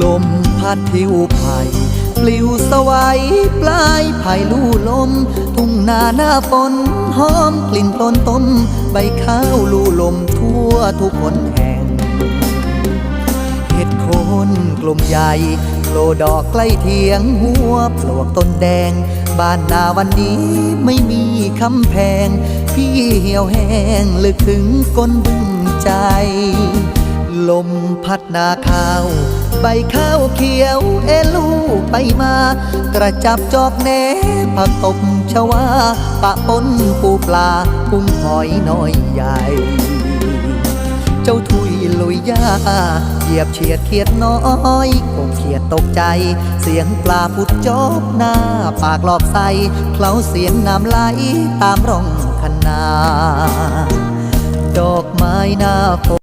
ลมพัดทิวไผ่ปลิวสวัยปลายไผ่ลู่ลมทุ่งนาหน้าฝนหอมกลิ่นต้นต้มใบข้าวลู่ลมทั่วทุกคนแห่งเห็ดโคนกลุ่มใหญ่โผล่ดอกใกล้เทียงหัวปลวกต้นแดงบ้านนาวันนี้ไม่มีคำแพงพี่เหี่ยวแห้งลึกถึงก้นบึ้งใจลมพัดนาข้าวใบข้าวเขียวเอลูไปมากระจับจอกแหนผักตบชวาปะปนปูปลากุ้งหอยน้อยใหญ่เจ้าทุยลุยยาเหยียบเฉียดเขียดน้อยกบเขียดตกใจเสียงปลาพุดจอบหน้าปากหลอบใสเคล้าเสียงน้ำไหลตามร่องคันนาดอกไม้หน้าฝน